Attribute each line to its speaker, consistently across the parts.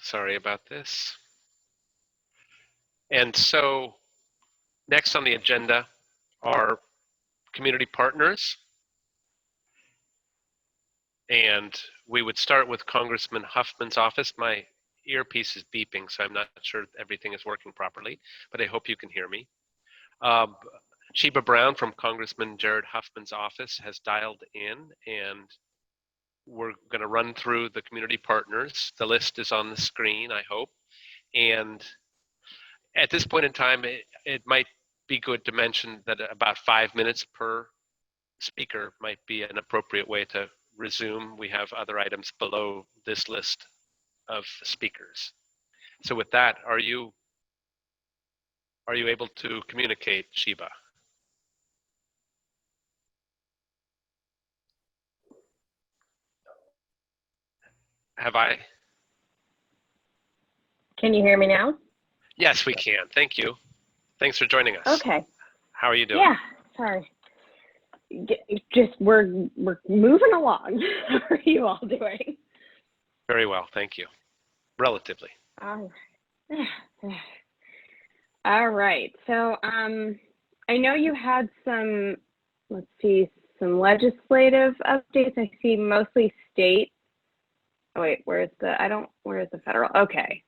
Speaker 1: Sorry about this. And so next on the agenda are community partners. And we would start with Congressman Huffman's office. My earpiece is beeping, so I'm not sure everything is working properly, but I hope you can hear me. Sheba Brown from Congressman Jared Huffman's office has dialed in, and we're going to run through the community partners. The list is on the screen, I hope. And at this point in time, it might be good to mention that about 5 minutes per speaker might be an appropriate way to resume. We have other items below this list of speakers. So with that, are you able to communicate, Sheba? Have I?
Speaker 2: Can you hear me now?
Speaker 1: Yes, we can. Thank you. Thanks for joining us.
Speaker 2: Okay.
Speaker 1: How are you doing?
Speaker 2: Yeah, sorry. Just we're moving along. How are you all doing?
Speaker 1: Very well, thank you. Relatively.
Speaker 2: All right. So I know you had some, let's see, some legislative updates. I see mostly state. Oh wait, where's the federal? Okay.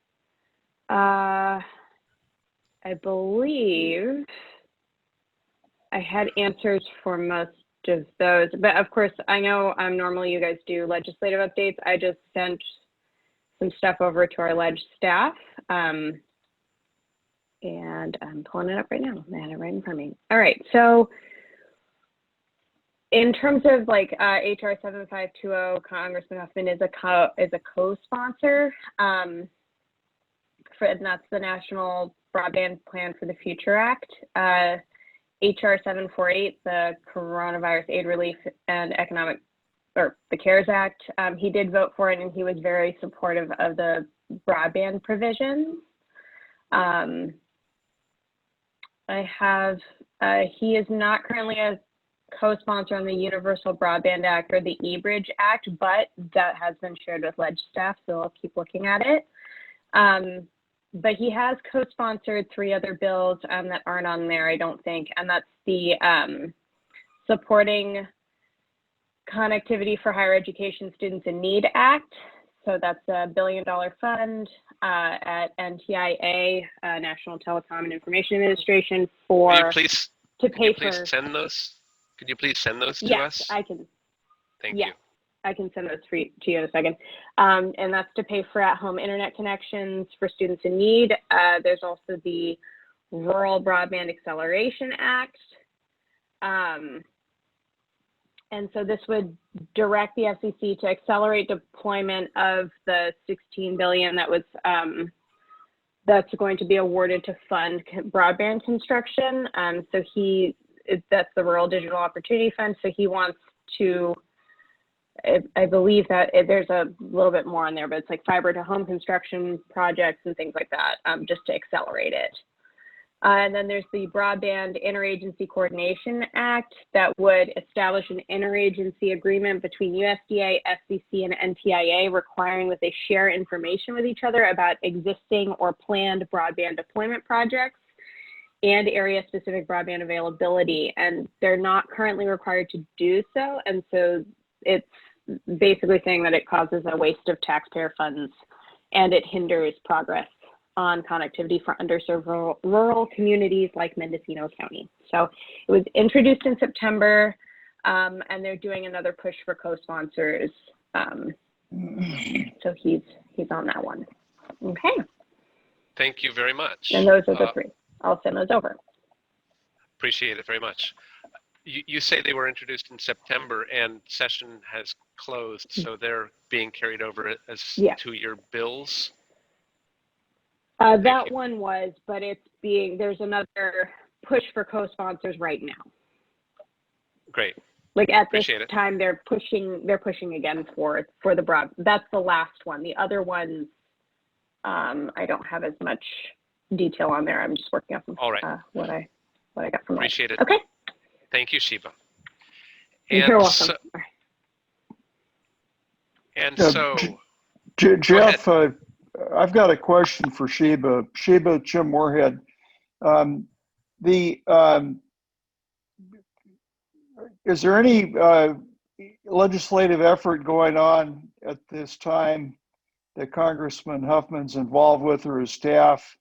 Speaker 2: I believe I had answers for most of those, but of course, I know normally you guys do legislative updates. I just sent some stuff over to our ledge staff, and I'm pulling it up right now. I had it right in front of me. All right, so in terms of like HR 7520, Congressman Huffman is a co-sponsor, and that's the National Broadband Plan for the Future Act. HR 748, the Coronavirus Aid Relief and Economic, or the CARES Act, he did vote for it, and he was very supportive of the broadband provisions. He is not currently a co-sponsor on the Universal Broadband Act or the eBridge Act, but that has been shared with ledge staff, so I'll keep looking at it. But he has co-sponsored 3 other bills that aren't on there, I don't think, and that's the Supporting Connectivity for Higher Education Students in Need Act. So that's a $1 billion fund at NTIA, National Telecom and Information Administration, to pay for.
Speaker 1: Send those? Could you please send those to us?
Speaker 2: Yes, I can.
Speaker 1: Thank you.
Speaker 2: I can send those to you in a second. And that's to pay for at-home internet connections for students in need. There's also the Rural Broadband Acceleration Act. And so this would direct the FCC to accelerate deployment of the $16 billion that's going to be awarded to fund broadband construction. So that's the Rural Digital Opportunity Fund. So he wants to, I believe that there's a little bit more on there, but it's like fiber to home construction projects and things like that, just to accelerate it. And then there's the Broadband Interagency Coordination Act that would establish an interagency agreement between USDA, FCC, and NTIA requiring that they share information with each other about existing or planned broadband deployment projects and area-specific broadband availability. And they're not currently required to do so. And so it's basically saying that it causes a waste of taxpayer funds and it hinders progress on connectivity for underserved rural communities like Mendocino County. So it was introduced in September, and they're doing another push for co-sponsors. So he's on that one. Okay.
Speaker 1: Thank you very much.
Speaker 2: And those are the 3. I'll send those over.
Speaker 1: Appreciate it very much. You say they were introduced in September and session has closed, so they're being carried over as 2-year bills?
Speaker 2: That one was, but there's another push for co-sponsors right now.
Speaker 1: Great.
Speaker 2: Like at this time, they're pushing again for the broad. That's the last one. The other ones, I don't have as much detail on there. I'm just working off of what I got from.
Speaker 1: Appreciate it.
Speaker 2: Okay.
Speaker 1: Thank you, Sheba.
Speaker 2: You're welcome.
Speaker 1: So,
Speaker 3: Jeff, I've got a question for Sheba. Sheba, Jim Moorhead. The Is there any legislative effort going on at this time that Congressman Huffman's involved with or his staff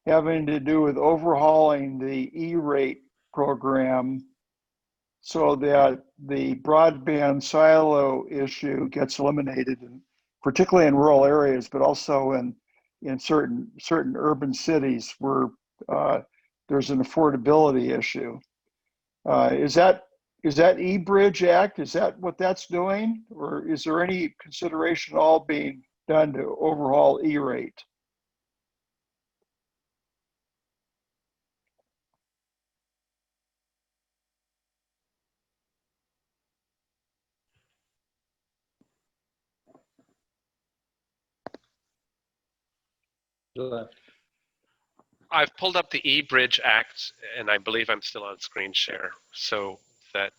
Speaker 3: having to do with overhauling the E-rate program so that the broadband silo issue gets eliminated, particularly in rural areas, but also in certain urban cities where there's an affordability issue? Is that E-Bridge Act? Is that what that's doing? Or is there any consideration at all being done to overhaul E-rate?
Speaker 1: I've pulled up the E-Bridge Act, and I believe I'm still on screen share, so that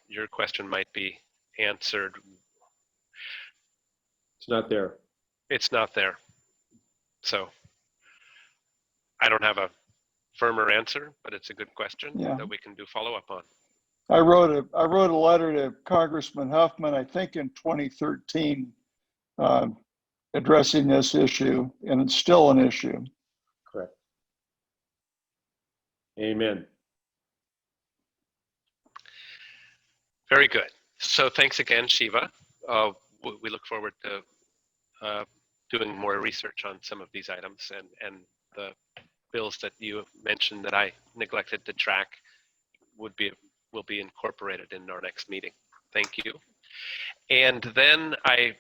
Speaker 1: your question might be answered.
Speaker 4: It's not there.
Speaker 1: It's not there. So I don't have a firmer answer, but it's a good question that we can do follow-up on.
Speaker 3: I wrote a letter to Congressman Huffman, I think in 2013, addressing this issue, and it's still an issue.
Speaker 4: Correct. Amen.
Speaker 1: Very good. So thanks again, Shiva. We look forward to doing more research on some of these items, and the bills that you mentioned that I neglected to track will be incorporated in our next meeting. Thank you. And then I